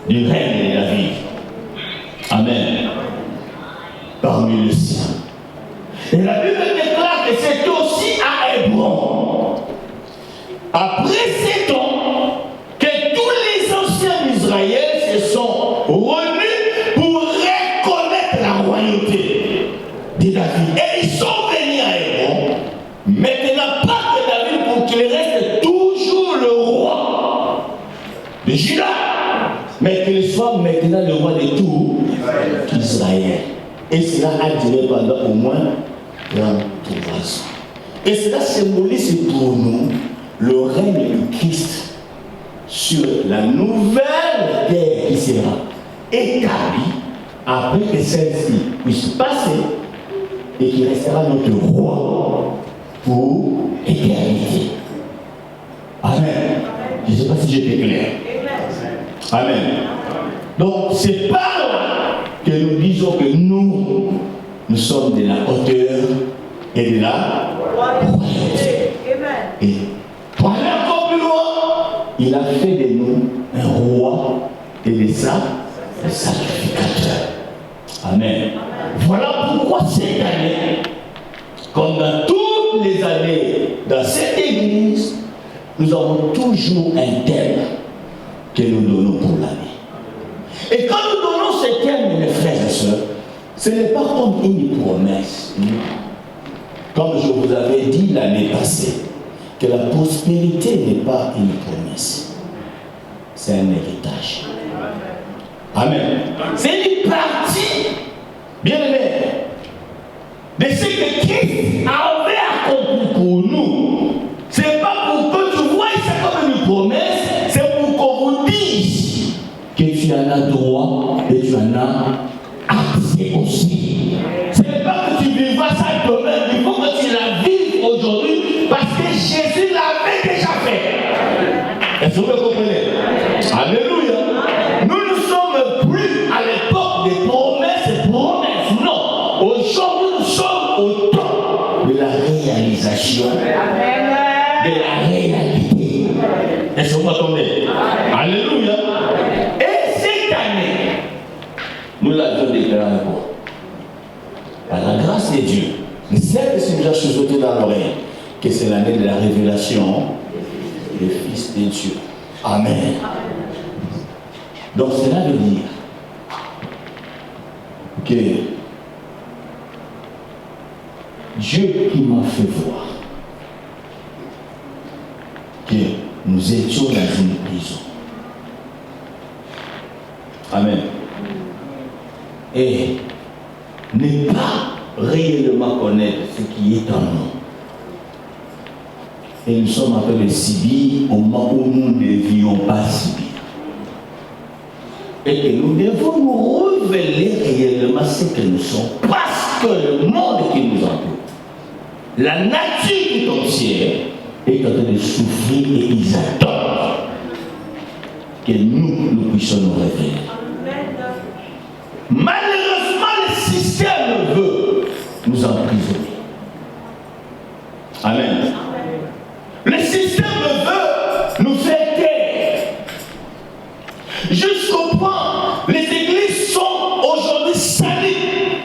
du règne de David. Amen. Parmi les siens. Et la Bible déclare que c'est aussi à Hébron, après 7 ans, que tous les anciens d'Israël se sont revenus pour reconnaître la royauté de David. Et ils sont venus à Hébron. Maintenant, pas que David, pour qu'il reste toujours le roi de Juda, mais qu'il soit maintenant le roi de tout Israël. Et cela a duré pendant au moins 33 ans. Et cela symbolise pour nous le règne du Christ sur la nouvelle terre qui sera établie après que celle-ci puisse passer et qui restera notre roi pour l'éternité. Amen. Je ne sais pas si j'étais clair. Amen. Donc c'est par là que nous disons que nous sommes de la hauteur et de la royauté. Et pour aller encore plus loin, il a fait de nous un roi et de ça, un sacrificateur. Amen. Voilà pourquoi cette année, comme dans toutes les années dans cette église, nous avons toujours un thème que nous donnons pour l'année. Et quand nous donnons ce thème, mes frères et sœurs, ce n'est pas comme une promesse. Comme je vous avais dit l'année passée, que la prospérité n'est pas une promesse. C'est un héritage. Amen. C'est une partie, bien aimé, de ce que Christ avait accompli pour nous. Ce n'est pas pour que tu vois ça comme une promesse, c'est pour qu'on vous dise que tu en as droit et tu en as accès aussi. Ce n'est pas que tu vivras ça demain, il faut que tu la vives aujourd'hui parce que Jésus l'avait déjà fait. Est-ce que vous me comprenez? Alléluia. Nous ne sommes plus à l'époque des promesses. Non. Aujourd'hui, nous sommes au temps de la réalisation. De la réalité. Est-ce que vous m'entendez? Alléluia. Et cette année, nous l'avions déclaré par la grâce de Dieu. Mais celle qui nous a chuchoté dans l'oreille, que c'est l'année de la révélation du Fils de Dieu. Amen. Donc cela veut dire que Dieu qui m'a fait voir que nous étions dans une prison. Amen. Et ne pas réellement connaître ce qui est en nous. Et nous sommes appelés subir au moment où nous ne devions pas subir. Et que nous devons nous révéler réellement ce que nous sommes. Parce que le monde qui nous entoure, la nature tout entière, est en train de souffrir et ils attendent que nous puissions nous révéler. Malheureusement, le système veut nous emprisonner. Amen. Le système veut nous faire taire. Jusqu'au point, les églises sont aujourd'hui salies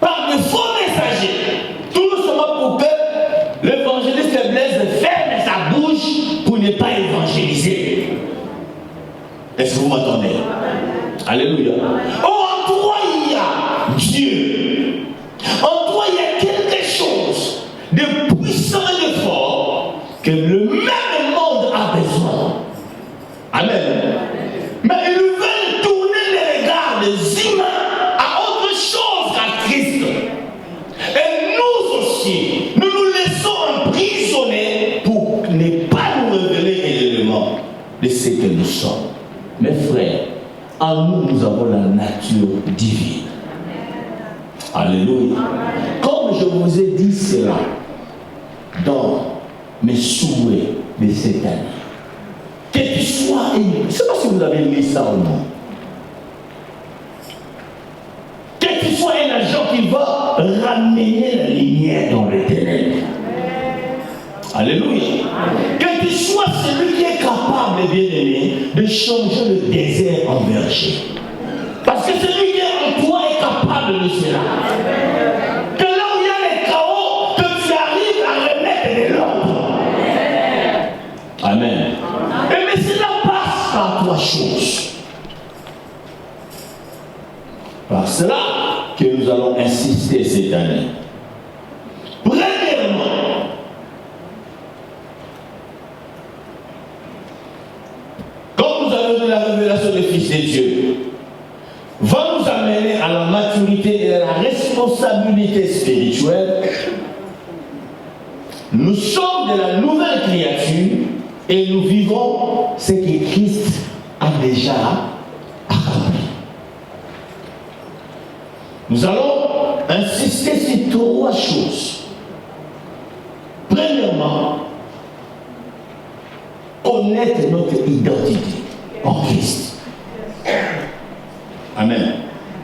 par de faux messagers. Tout simplement pour que l'évangéliste Blaise ferme sa bouche pour ne pas évangéliser. Est-ce que vous m'entendez? Alléluia. Oh, en toi il y a Dieu. En toi il y a quelque chose de puissant et de fort que le même monde a besoin. Amen. Mais ils veulent tourner les regards des humains à autre chose qu'à Christ. Et nous aussi, nous nous laissons emprisonner pour ne pas nous révéler réellement de ce que nous sommes. Mes frères, en nous, nous avons la nature divine. Alléluia. Comme je vous ai dit cela dans mes souhaits de cette année, que tu sois, je ne sais pas si vous avez lu ça ou non, que tu sois un agent qui va ramener la lumière dans les ténèbres. Alléluia. Que tu sois celui qui est capable, bien aimé, de changer le désert en verger. Parce que celui qui est en toi est capable de cela. Que là où il y a les chaos, que tu arrives à remettre de l'ordre. Amen. Et mais cela passe par trois choses. Par cela que nous allons insister cette année. Premièrement, comme nous avons vu la révélation du Fils de Dieu, va nous amener à la maturité et à la responsabilité spirituelle. Nous sommes de la nouvelle créature et nous vivons ce que Christ a déjà accompli. Nous allons insister sur trois choses. Premièrement, connaître notre identité en Christ. Amen.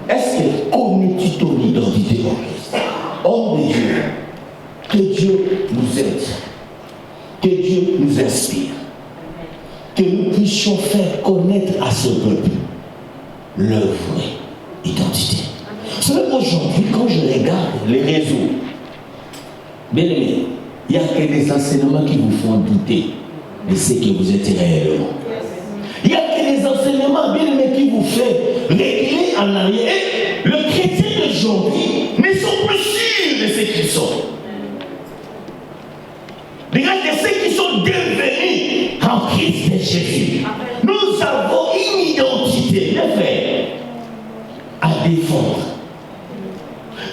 Est-ce que connais-tu ton identité en Christ? Homme de Dieu, que Dieu nous aide, que Dieu nous inspire, que nous puissions faire connaître à ce peuple leur vraie identité. Vous savez, aujourd'hui, quand je regarde les réseaux, bien aimé, il n'y a que des enseignements qui vous font douter de ce que vous êtes réellement. Il n'y a que des enseignements, bien aimé, qui vous font reculer en arrière. Et le chrétien d'aujourd'hui ne sont plus sûrs de ce qu'ils sont. Regarde de ceux qui sont devenus en Christ de Jésus. Nous avons une identité, mes frères, à défendre.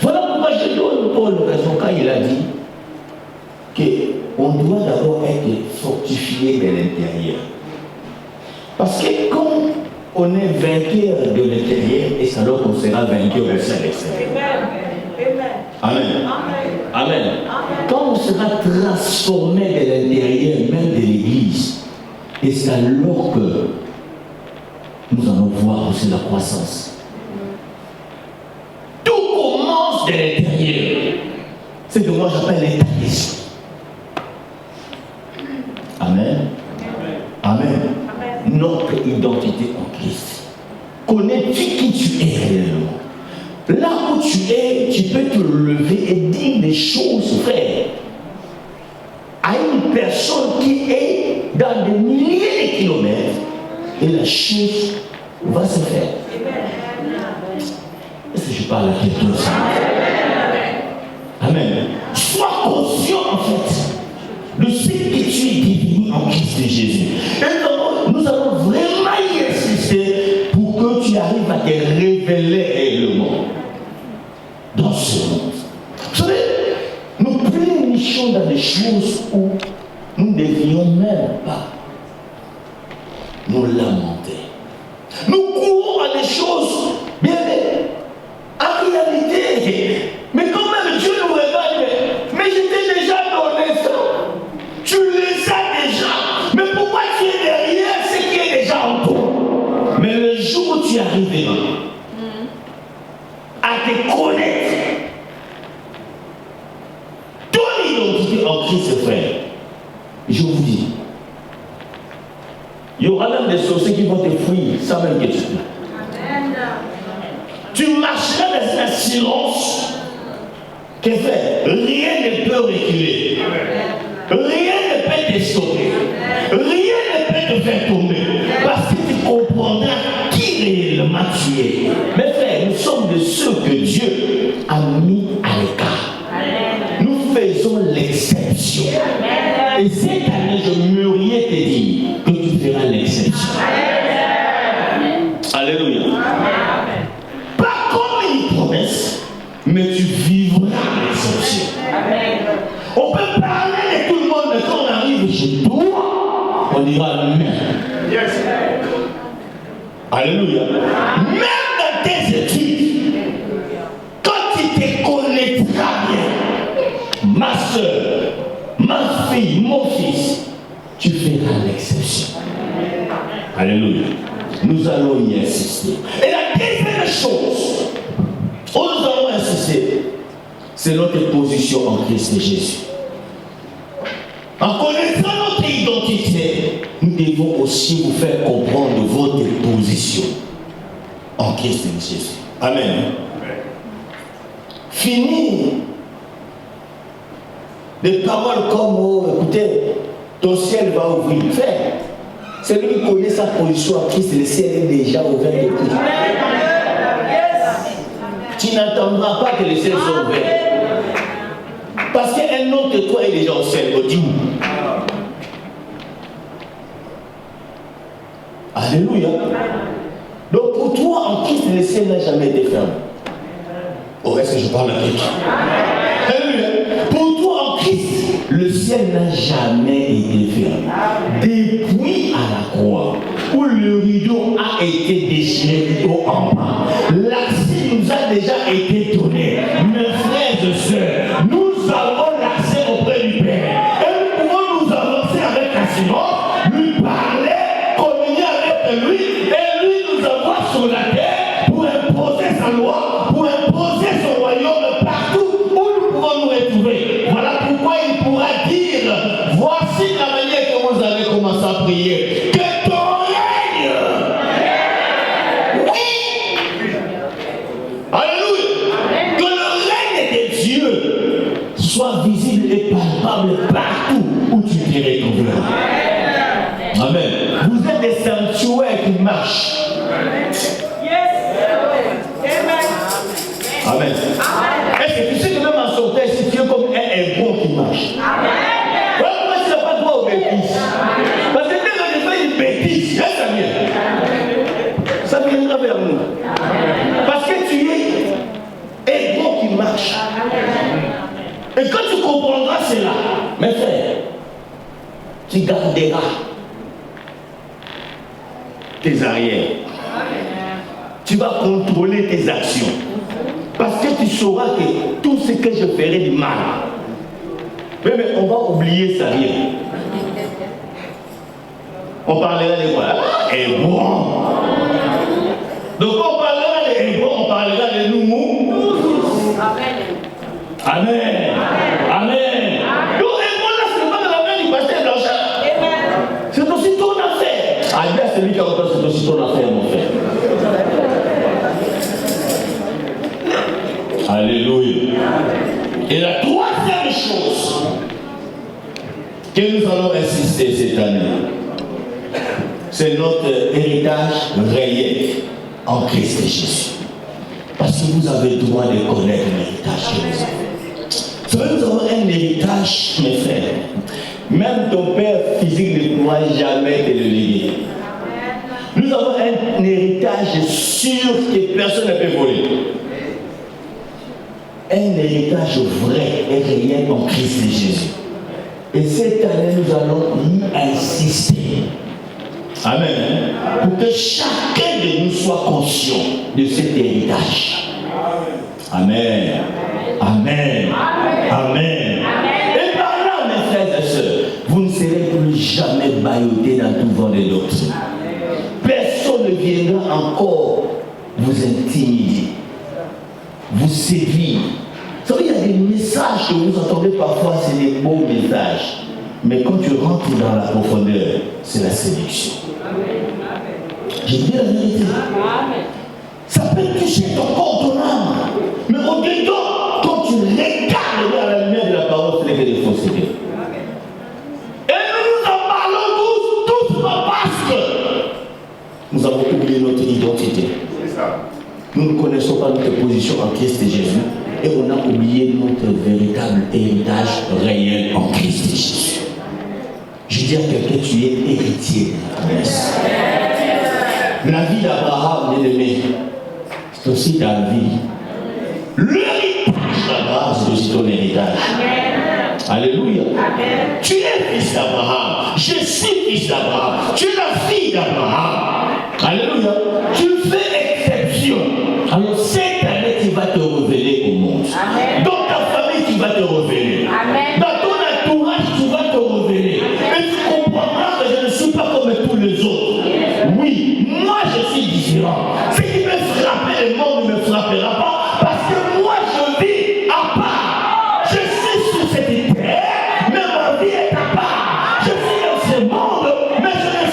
Voilà pourquoi je donne Paul raison quand il a dit qu'on doit d'abord être fortifié de l'intérieur. Parce que quand on est vainqueur de l'intérieur, et c'est alors qu'on sera vainqueur aussi à l'extérieur. Amen. Amen. Quand on sera transformé de l'intérieur même de l'Église, et c'est alors que nous allons voir aussi la croissance. Tout commence de l'intérieur. C'est ce que moi j'appelle l'état d'esprit. Amen. Amen. Notre identité en Christ. Connais-tu qui tu es réellement? Là où tu es, tu peux te lever et dire des choses, frère, à une personne qui est dans des milliers de kilomètres, et la chose va se faire. Est-ce que je parle à quelqu'un aussi? Amen. Sois conscient en fait de ce que tu es devenu en Christ Jésus. Et nous allons vraiment y insister pour que tu arrives à te révéler réellement dans ce monde. Vous savez, nous plénichons dans des choses où nous ne devions même pas nous lamenter. Nous courons à des choses, bien, en réalité, mais quand même Dieu nous regarde, mais je t'ai déjà donné ça. Tu les as déjà. Mais pourquoi tu es derrière ce qui est déjà en toi? Mais le jour où tu arriveras à te connaître, ton identité en Christ, frère, je vous dis, il y aura même des sorciers qui vont te fuir sans même que tu plaques. Tu marcheras dans un silence que fait, rien ne peut reculer. Rien ne peut te stopper. Rien ne peut te faire tomber. Parce que tu comprendras qui réellement tu es. Mes frères, nous sommes de ceux que Dieu a mis à l'écart. Nous faisons l'exception. Et cette année, je m'aurais te dire que tu feras l'exception. Alléluia. Pas comme une promesse, mais tu vivras l'exception. On peut parler de tout le monde, mais quand on arrive chez toi, on dira Amen. Yes. Alléluia. Même dans tes études, quand tu te connaîtras bien, ma soeur, ma fille, mon fils, tu feras l'exception. Alléluia. Nous allons y insister. Et la deuxième chose où nous allons insister, c'est notre position en Christ Jésus. En connaissant notre identité, nous devons aussi vous faire comprendre votre position en Christ Jésus. Amen. Fini des paroles comme oh, écoutez, ton ciel va ouvrir. Frère, celui qui connaît sa position en Christ, le ciel est déjà ouvert depuis. Tu n'attendras pas que le ciel soit ouvert. Parce qu'un autre de toi est déjà au ciel. Au Dieu. Alléluia. Donc pour toi, en Christ, le ciel n'a jamais été fermé. Oh, est-ce que je parle à quelqu'un? Alléluia. Pour toi, en Christ, le ciel n'a jamais été fermé. Depuis à la croix, où le rideau a été déchiré du haut en bas, l'accès nous a déjà été donné. Mes frères et sœurs, nous avons l'accès auprès du Père. Et nous pouvons nous avancer avec assurance, lui parler, communier avec lui, et lui nous avoir sur la terre pour imposer sa loi, pour imposer son royaume partout où nous pouvons nous retrouver. Voilà pourquoi il pourra dire, voici la manière que vous avez commencé à prier. Que ton règne, oui, alléluia, que le règne de Dieu soit visible et palpable partout où tu te retrouveras. Amen. Vous êtes des sanctuaires qui marchent. Amen. Est-ce que tu sais que même en sortant ici, tu es comme un héros qui marche? Voilà pourquoi tu n'as pas droit aux bêtises. Parce que dès que tu fais une bêtise, là, ça viendra vers nous. Parce que tu es héros qui marche. Et quand tu comprendras cela, mes frères, tu garderas tes arrières. Tu vas contrôler tes actions. Parce que tu sauras que tout ce que je ferai du mal, mais on va oublier ça bien. On parlera de quoi? Hébreu. Donc on parlera de Hébreu, on parlera de nous. Amen. Amen. Donc Hébreu là, ce n'est pas de la main du pasteur Blanchard. C'est aussi ton affaire. Ah bien, celui qui a encore, c'est aussi ton affaire, mon frère. Alléluia. Et la troisième chose que nous allons insister cette année, c'est notre héritage réel en Christ Jésus. Parce que vous avez le droit de connaître l'héritage que vous avez. Vous savez, nous avons un héritage, mes frères. Même ton père physique ne pourra jamais te le léguer. Nous avons un héritage sûr que personne ne peut voler. Un héritage vrai et réel en Christ Jésus. Et cette année, nous allons y insister. Amen. Pour que chacun de nous soit conscient de cet héritage. Amen. Amen. Amen. Et par là, mes frères et sœurs, vous ne serez plus jamais bâillotés dans tout vent de doctrine. Personne ne viendra encore vous intimider, vous séduire. Vous savez, il y a des messages que vous entendez parfois, c'est des beaux messages. Mais quand tu rentres dans la profondeur, c'est la séduction. Je dis la vérité. Ça peut toucher ton corps, ton âme. Mais au-dedans, quand tu regardes vers la lumière de la parole, ce n'est que des faussetés. Et nous en parlons tous parce que nous avons oublié notre identité. Nous ne connaissons pas notre position en Christ et Jésus. Et on a oublié notre véritable héritage réel en Christ et Jésus. Je dis à quelqu'un, tu es héritier de la promesse. La vie d'Abraham, bien-aimé, c'est aussi ta vie. L'héritage d'Abraham, c'est aussi ton héritage. Alléluia. Tu es fils d'Abraham. Je suis fils d'Abraham. Tu es la fille d'Abraham. Alléluia. Tu fais exception. Alors cette année, tu vas te révéler au monde. Amen. Dans ta famille, tu vas te révéler. Amen. Dans ton entourage, tu vas te révéler. Amen. Et tu comprendras que je ne suis pas comme tous les autres. Oui, moi je suis différent. Ce qui me frapper, le monde ne me frappera pas. Parce que moi je vis à part. Je suis sur cette terre, mais ma vie est à part. Je suis dans ce monde, mais je ne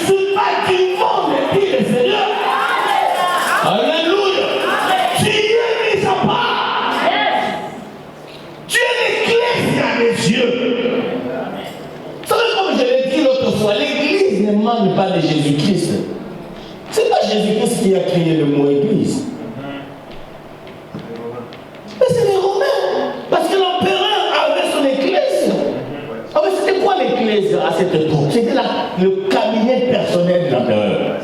pas de Jésus-Christ. Ce n'est pas Jésus-Christ qui a créé le mot église. Mais c'est les Romains. Parce que l'empereur avait son église. Ah, mais c'était quoi l'église à cette époque? C'était le cabinet personnel de l'empereur.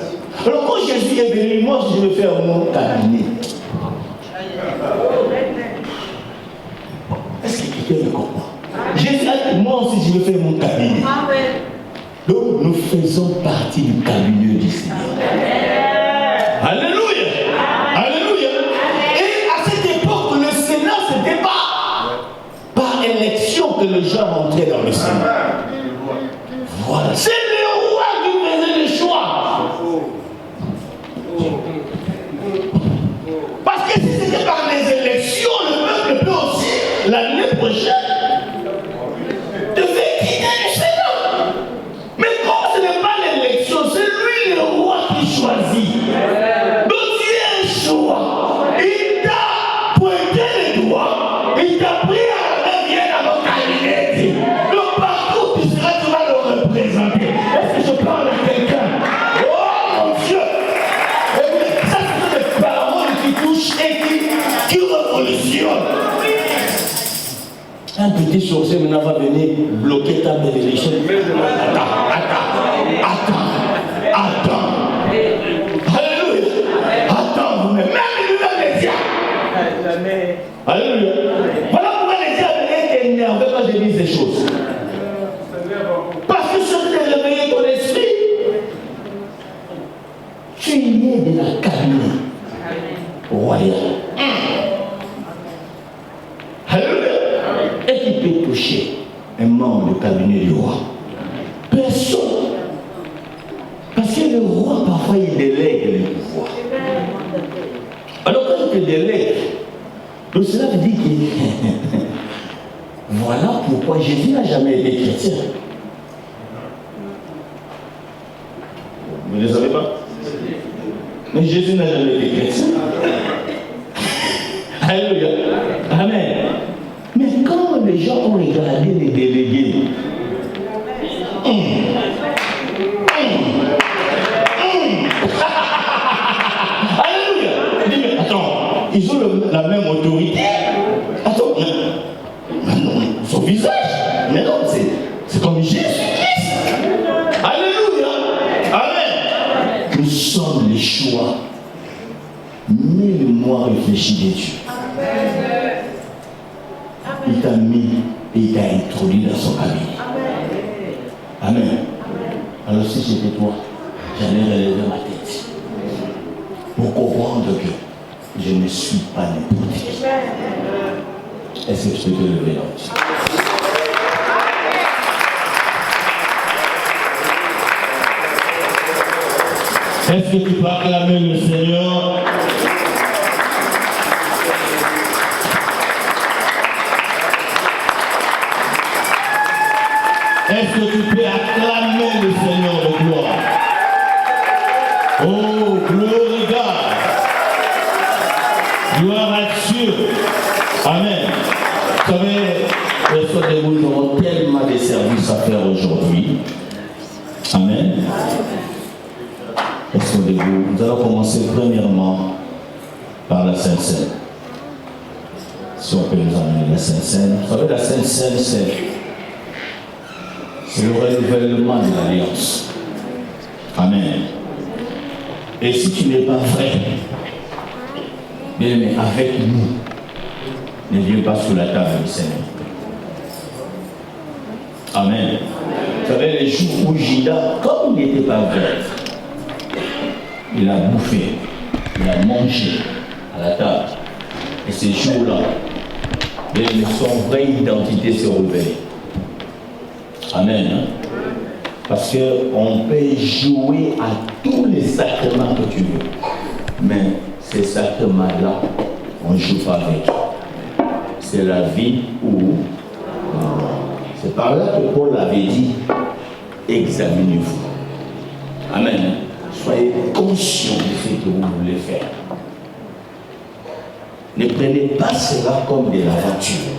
Alors quand Jésus est venu, moi je vais faire mon cabinet. Est-ce que quelqu'un me comprend? Jésus a dit, moi aussi je vais faire mon cabinet. Donc nous faisons partie du cabinet du Seigneur. Alléluia. Alléluia. Et à cette époque, le Sénat, ce n'était pas par élection que les gens rentraient dans le Sénat. Voilà. C'est le roi qui faisait le choix. Parce que si c'était par les élections, le peuple peut aussi, l'année prochaine, devait quitter le Sénat. Mais comme ce n'est pas l'élection, c'est lui le roi qui choisit. Donc tu es un choix. Il t'a pointé les doigts, il t'a pris à la main, viens dans mon cabinet. Donc partout tu seras, tu vas le représenter. Est-ce que je parle à quelqu'un? Oh mon Dieu! Ça, ce sont des paroles qui touchent et qui révolutionnent. Un petit sorcier maintenant va venir bloquer ta bénédiction. Attends. Alléluia. Attends vous-même. Même lui-même les diables. Alléluia. Voilà pourquoi les diables étaient énervés quand je dis ces choses. Parce que sur de réveiller ton esprit, tu es né de la cabinet royale. Alléluia. Et qui peut toucher un membre du cabinet du roi? Personne. Parce que le roi, parfois, il délègue les pouvoirs. Alors, quand il te délègue, donc cela veut dire que voilà pourquoi Jésus n'a jamais été chrétien. Vous ne le savez pas? Mais Jésus n'a jamais été chrétien. Alléluia. Amen. Mais quand les gens ont regardé les délégués, alléluia. Mais attends, ils ont la même autorité. Attends, son visage. Mais non, c'est comme Jésus-Christ. Alléluia. Amen. Nous sommes les choix. Mais le moi réfléchi de Dieu. Il t'a mis et il t'a introduit dans son cabinet. Amen. Alors si j'étais toi, j'allais relever ma tête pour comprendre que je ne suis pas n'importe qui. Est-ce que tu peux te lever là-dessus? Est-ce que tu peux acclamer le Seigneur? Est-ce que tu peux acclamer le Seigneur de gloire? Oh, gloire à God. Gloire à Dieu. Amen. Vous savez, les soirs de vous, nous avons tellement de services à faire aujourd'hui. Amen. Les soirs de vous, nous allons commencer premièrement par la Sainte Seine. Si on peut nous amener la Sainte Seine. Vous savez, la Sainte Seine, c'est le renouvellement de l'alliance. Amen. Et si tu n'es pas vrai, bien mais avec nous, ne viens pas sous la table du Seigneur. Amen. Vous savez, les jours où Judas, comme il n'était pas vrai, il a bouffé, il a mangé à la table. Et ces jours-là, son vraie identité s'est révélée. Amen. Parce qu'on peut jouer à tous les sacrements que tu veux. Mais ces sacrements-là, on ne joue pas avec. C'est la vie ou... C'est par là que Paul avait dit, examinez-vous. Amen. Soyez conscients de ce que vous voulez faire. Ne prenez pas cela comme de l'aventure.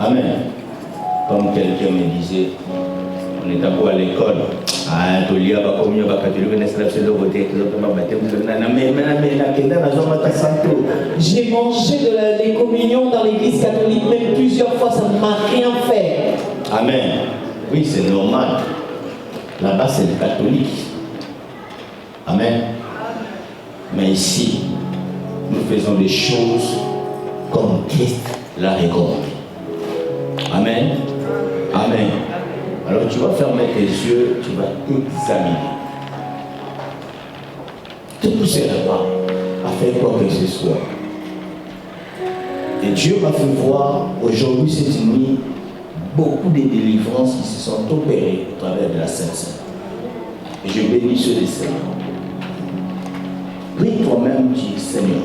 Amen. Comme quelqu'un me disait, On est encore à l'école. Ah, tu lis à la communion, à la catholique, j'ai mangé les communions dans l'église catholique, même plusieurs fois, ça ne m'a rien fait. Amen. Oui, c'est normal. Là-bas, c'est le catholique. Amen. Mais ici, nous faisons des choses comme Christ l'a recommandé. Amen. Amen. Alors tu vas fermer tes yeux, tu vas examiner. Ne te poussez pas à faire quoi que ce soit. Et Dieu m'a fait voir aujourd'hui, cette nuit, beaucoup de délivrances qui se sont opérées au travers de la Sainte-Seine. Et je bénis ceux des Seigneurs. Oui, toi-même, dis Seigneur,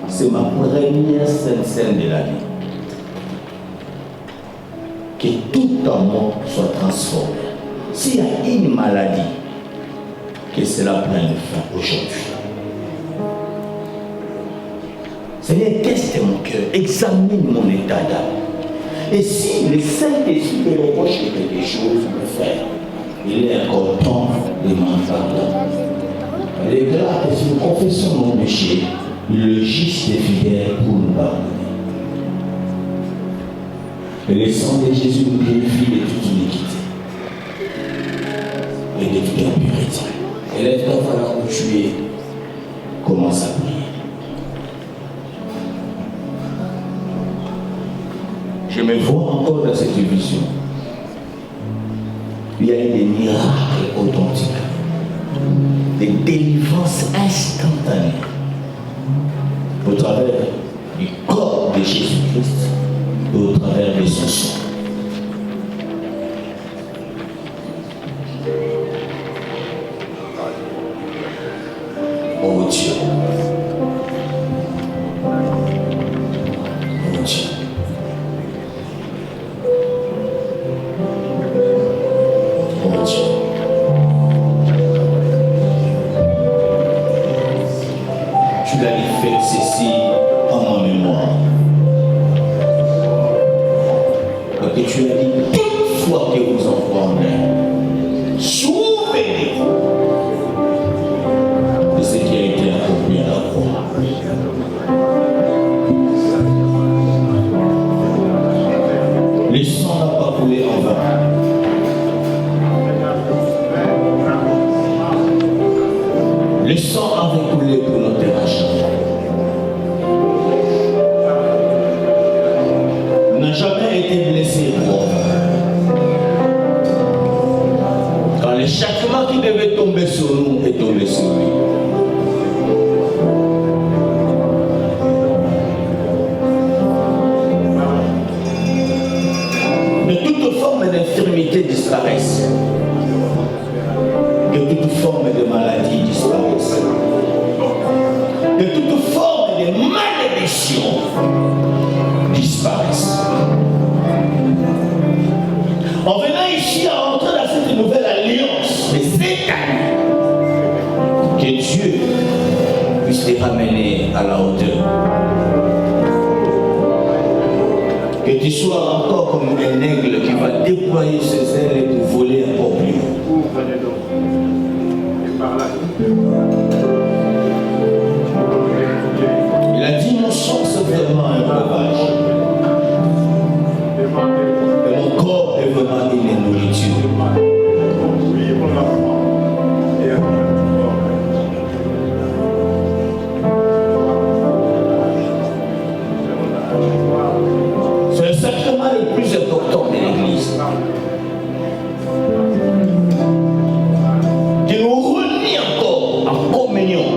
c'est ma première Sainte-Seine de la vie. Que tout en moi soit transformé. S'il y a une maladie, que cela prenne fin aujourd'hui. Seigneur, teste mon cœur, examine mon état d'âme. Et si le Saint-Esprit me reproche quelque chose, mon frère, il est encore temps de m'en pardonner. Il est clair que si nous confessons nos péchés, le juste est fidèle pour nous pardonner. Et le sang de Jésus nous purifie de toute iniquité et de toute impureté. Et lève-toi, voilà où tu es. Commence à prier. Je me vois encore dans cette vision. Il y a eu des miracles authentiques, des délivrances instantanées au travers du corps de Jésus-Christ et au travers de son sang. Oh Dieu. Oh Dieu. Oh Dieu. Tu l'as fait ceci en ma mémoire. Parce que tu as dit toute fois que vous entendrez, souvenez-vous de ce qui a été accompli à la croix. Le sang n'a pas coulé en vain. Le sang avait coulé pour notre rachat. Il n'a jamais été blessé pour quand le châtiment qui devait tomber sur nous est tombé sur lui. Que toute forme d'infirmité disparaisse. Que toute forme de maladie disparaisse. Que toute forme de malédiction disparaisse. En venant ici à entrer dans cette nouvelle alliance, mais cette année, que Dieu puisse te ramener à la hauteur. Que tu sois encore comme un aigle qui va déployer ses ailes pour voler encore plus haut. Il a dit mon sang c'est vraiment un breuvage. Et mon corps est vraiment une nourriture. C'est le sacrement le plus important de l'Église. Qui nous relie encore en communion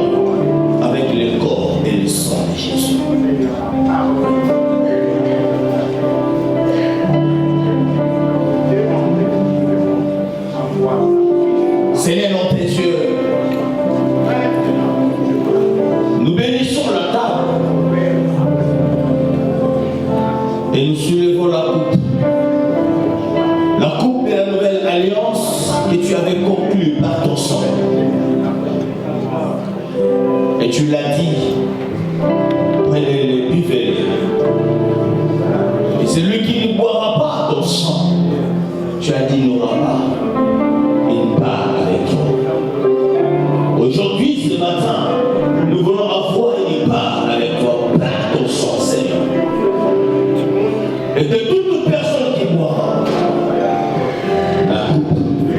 avec le corps et le sang de Jésus. Seigneur, dans tes yeux, nous bénissons la table et nous soulevons la coupe. La coupe de la nouvelle alliance que tu avais conclue par ton sang. Et tu l'as dit, prenez les buvez. Et celui qui ne boira pas ton sang, tu as dit, n'aura n'aura pas une part avec toi. Aujourd'hui, ce matin, nous voulons avoir une part avec toi par ton sang, Seigneur. Et que toute personne qui boit la coupe,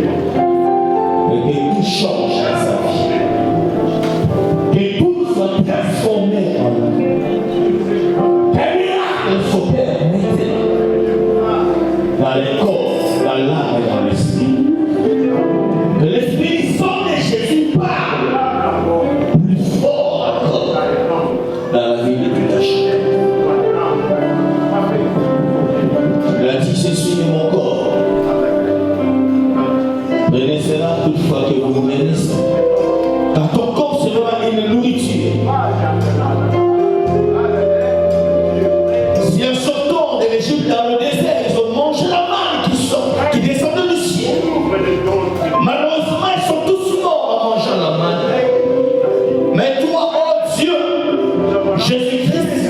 et que tout change à sa vie, que tout soit transformé en lui. Qu'un miracle s'opère maintenant dans les corps, dans l'âme et dans l'esprit. Que l'Esprit Saint de Jésus parle plus fort encore dans la vie de toute la chair. Il a dit ceci de mon corps. Prenez cela toutefois que vous vous bénissez. Car ton corps sera une nourriture. Si en sortant de l'Égypte dans le désert, ils ont mangé la manne qui descendait du ciel. Malheureusement, ils sont tous morts en mangeant la manne. Mais toi, oh Dieu, Jésus-Christ,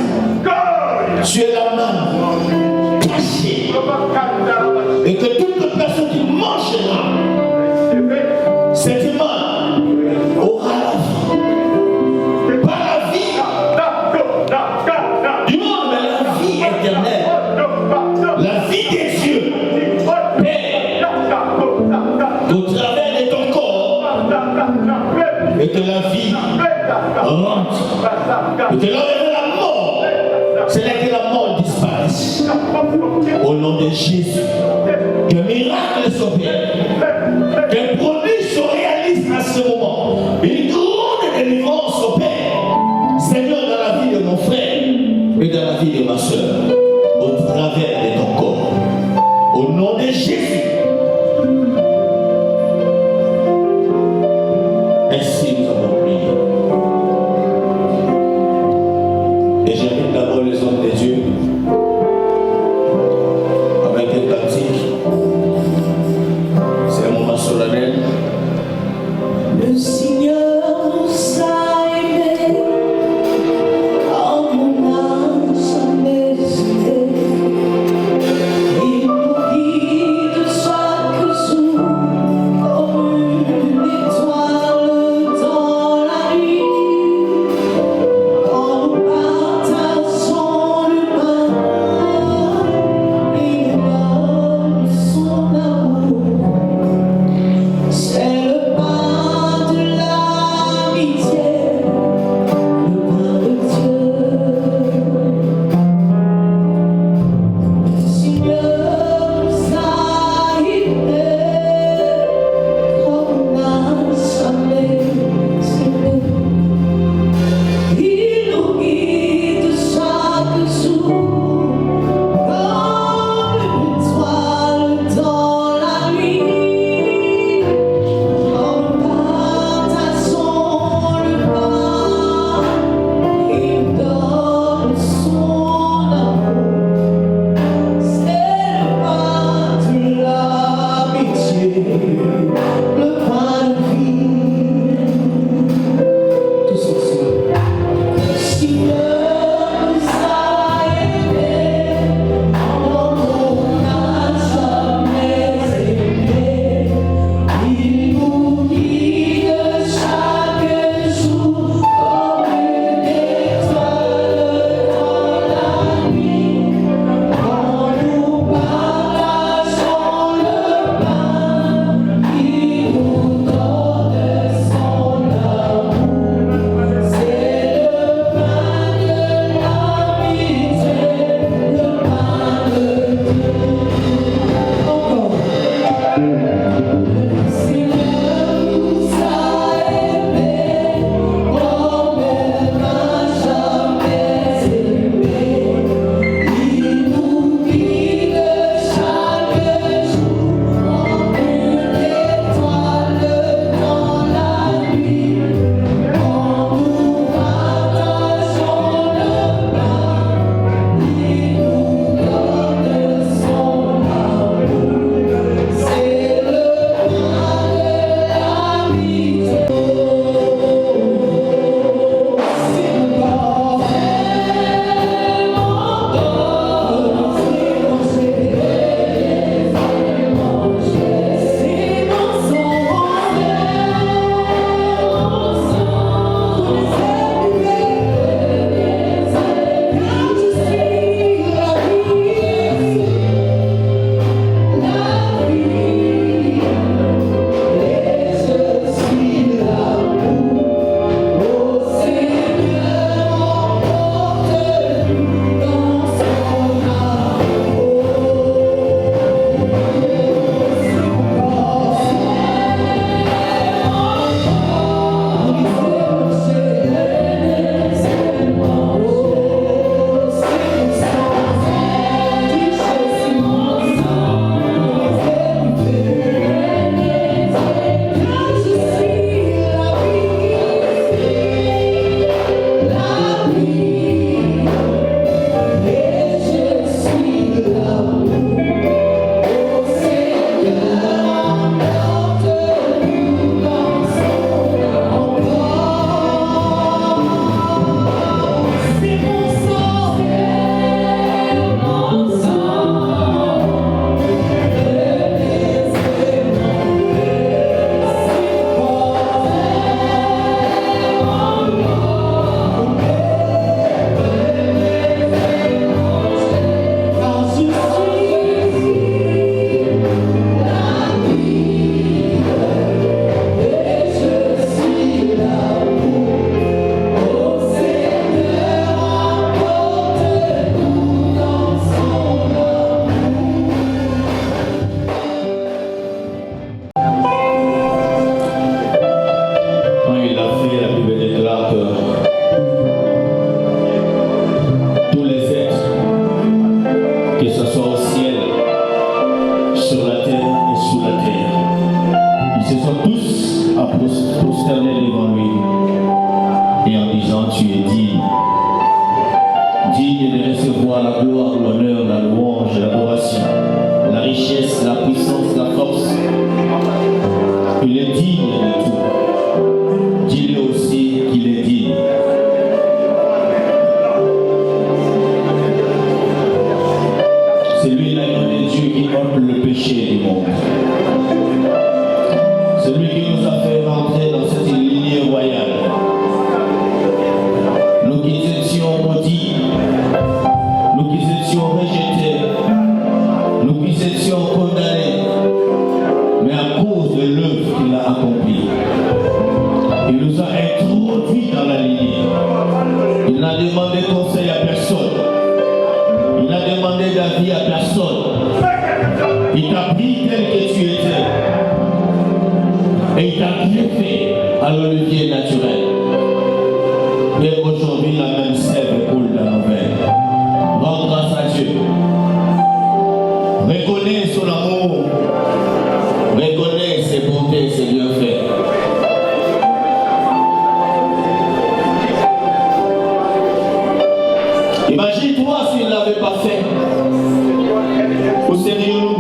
tu es la manne cachée. Et que toute personne qui mangera cette manne aura la vie. Pas la vie du monde, mais la vie éternelle. La vie des cieux. Père, au travers de ton corps, et que la vie rentre. Et que l'homme de la mort, c'est là que la mort disparaisse. Au nom de Jésus, qu'un miracle s'opère, qu'un produit se réalise à ce moment, une grande délivrance s'opère, Seigneur, dans la vie de mon frère et dans la vie de ma soeur, au travers de ton corps. Au nom de Jésus. Ainsi nous avons prié. Et j'invite d'abord les hommes de Dieu avec un cantique. C'est un moment solennel. Le Seigneur s'est aimé, en mon âme s'en décidé. Il nous guide chaque jour comme une étoile introduit dans la lignée. Il n'a demandé conseil à personne. Il n'a demandé d'avis à personne. Il t'a pris tel que tu étais. Et il t'a greffé à le levier naturel. Et aujourd'hui, la même sève coule dans nos veines. Rends grâce à Dieu. Reconnais son amour. Reconnais ses bontés, ses bienfaits. Imagine-toi s'il ne l'avait pas fait. Où serions-nous?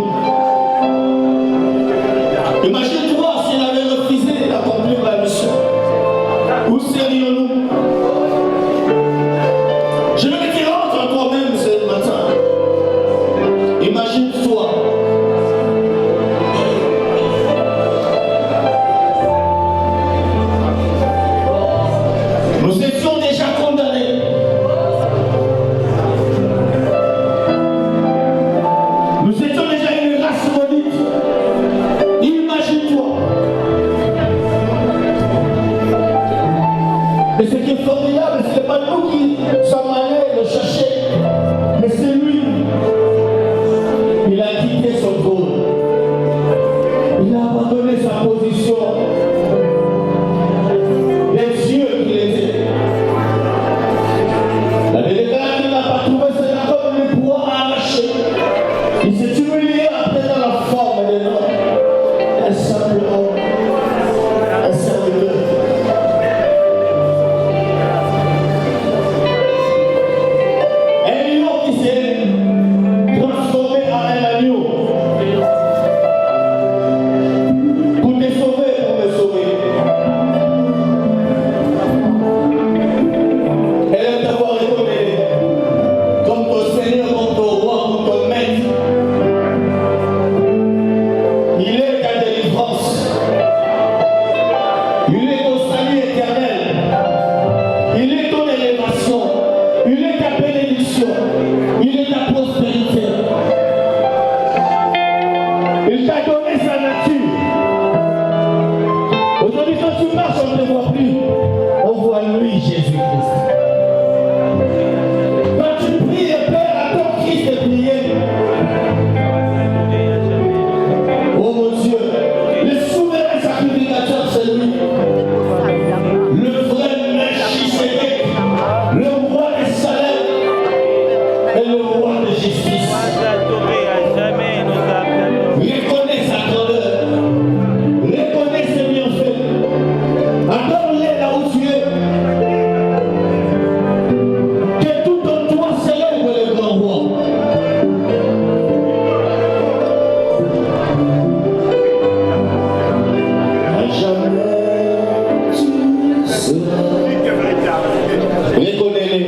Imagine-toi s'il avait refusé d'accomplir la mission. Où serions-nous? Je veux que tu rentres en toi-même ce matin. Imagine-toi. Nous étions déjà condamnés. Nous étions déjà une race maudite. Imagine-toi. Et ce qui est formidable, ce n'est pas nous qui sommes allés le chercher, mais c'est lui. Il a quitté son trône. Il a abandonné sa position des cieux qu'il était. La déléguée qui n'a pas trouvé ses accords de lui pouvoir arracher. Il s'est humilié après dans la forme de l'homme. Un simple homme. Un serviteur. Un lion qui s'est transformé en un agneau. Pour te sauver, pour me sauver. Elle aime t'avoir reconnu comme ton Seigneur, comme ton roi, comme ton maître. Il est ta délivrance. Il est ton salut éternel. Il est ton élévation. Il est ta bénédiction. Il est ta prospérité. Il t'a donné sa nature. Aujourd'hui, quand tu marches, on ne te voit plus. On voit lui, Jésus-Christ. Quand tu pries et Père, à ton Christ de prier. Oh mon Dieu, le souverain sacrificateur, c'est lui. Le vrai Melchisédek, le roi des salaires et le roi de justice. Reconnais sa grandeur. Reconnais ses bienfaits. Adore-les là où tu es. Que tout en toi célèbre le grand roi. À jamais tu seras. Reconnais-les.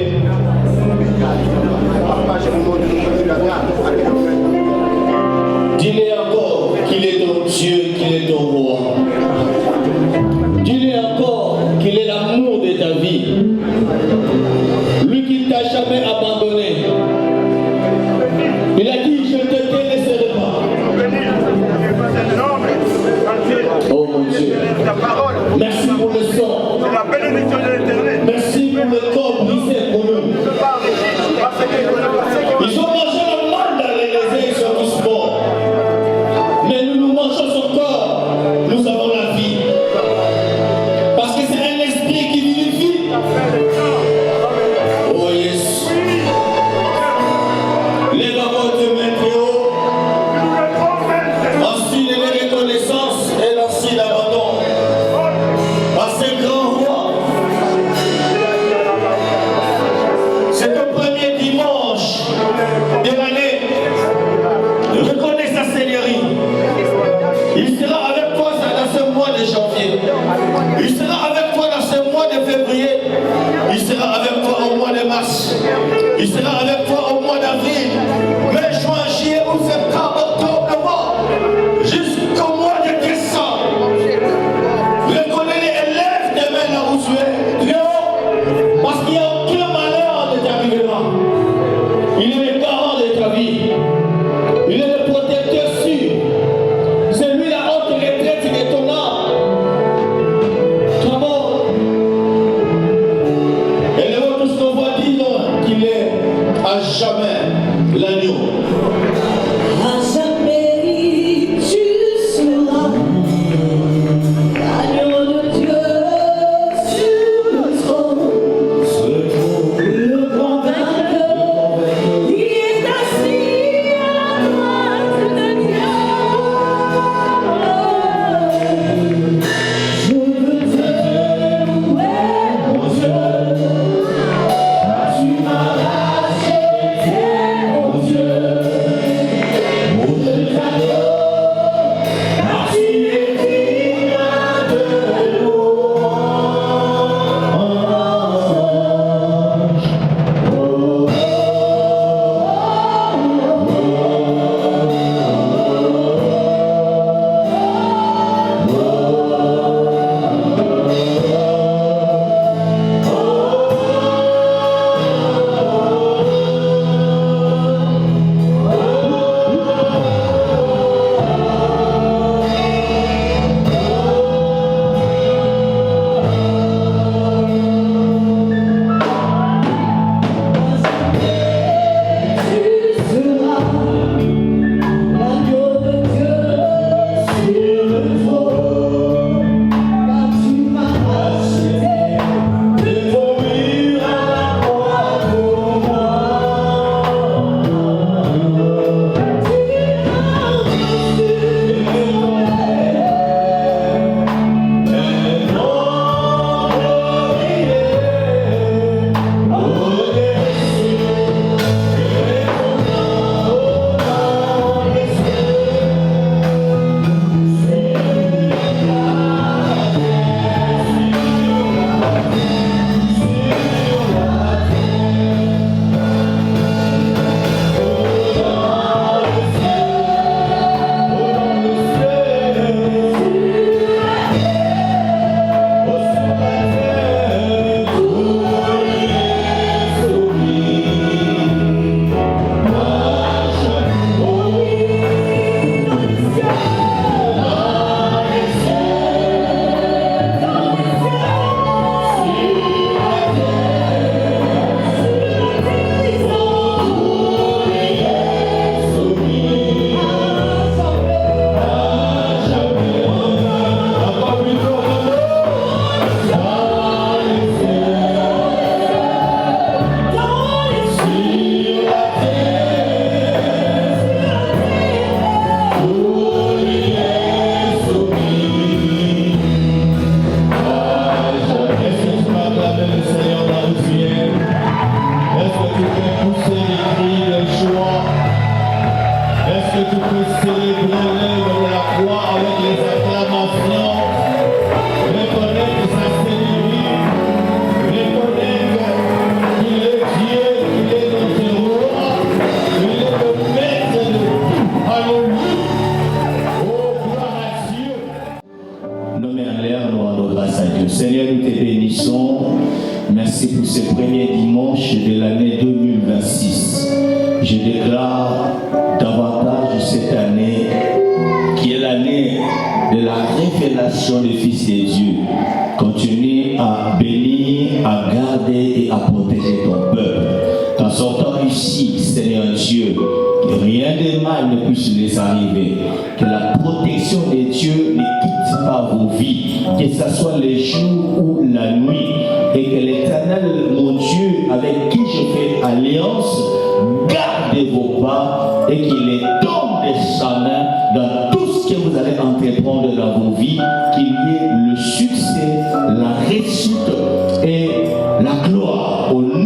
Dis-les encore qu'il est ton Dieu, qu'il est ton roi. Dis-les encore qu'il est l'amour de ta vie. Lui qui ne t'a jamais abandonné. Il a dit, je ne te délaisserai pas. Oh mon Dieu. Merci pour le sang. Merci pour le corps brisé pour nous. Ils ont mangé le mal dans les raisins, ils sont tous morts. Mais nous mangeons son corps, nous avons la vie. Parce que c'est un esprit qui vivifie. Oh yes. Les mamans te mettent très haut. Ensuite, les reconnaissances et l'ancien d'abandon. À ces grands rois. C'est le premier dimanche de l'année. Reconnais sa seigneurie. Il sera avec toi dans ce mois de janvier. Il sera avec toi dans ce mois de février. Il sera avec toi au mois de mars. Il sera avec toi au mois d'avril. Mai, juin, juillet, août, septembre, octobre, novembre. Jusqu'au mois de décembre. Reconnais-les et lève tes mains là où tu es. Très haut. Parce qu'il n'y a aucun malheur de t'arriver là. Il est le garant de ta vie. Il est le protecteur sûr. C'est lui la haute retraite de ton âme. Come on. à jamais l'agneau. À jamais tu seras l'agneau de Dieu sur le trône. Le grand vainqueur, il est assis à la droite de Dieu. Je veux te louer, mon Dieu. Tu m'as racheté, mon Dieu. Je t'adore, car tu es digne de louange. Tu seras l'agneau de Dieu sur le trône, car tu m'as racheté de mourir à la croix pour moi. Tu m'as reçu et non glorifié. Nommé en l'air, nous rendons grâce à Dieu. Seigneur, nous te bénissons. Merci pour ce premier dimanche de l'année 2026. Je déclare davantage cette année qui est l'année de la révélation du Fils des dieux. Continue à bénir, à garder et à protéger ton peuple. Qu'en sortant ici, Seigneur Dieu, que rien de mal ne puisse les arriver. Que la protection de Dieu ne quitte pas vos vies, que ce soit le jour ou la nuit, et que l'Éternel, mon Dieu, avec qui je fais alliance, garde vos pas et qu'il les donne de sa main dans tout ce que vous allez entreprendre dans vos vies, qu'il y ait le succès, la réussite et la gloire au nom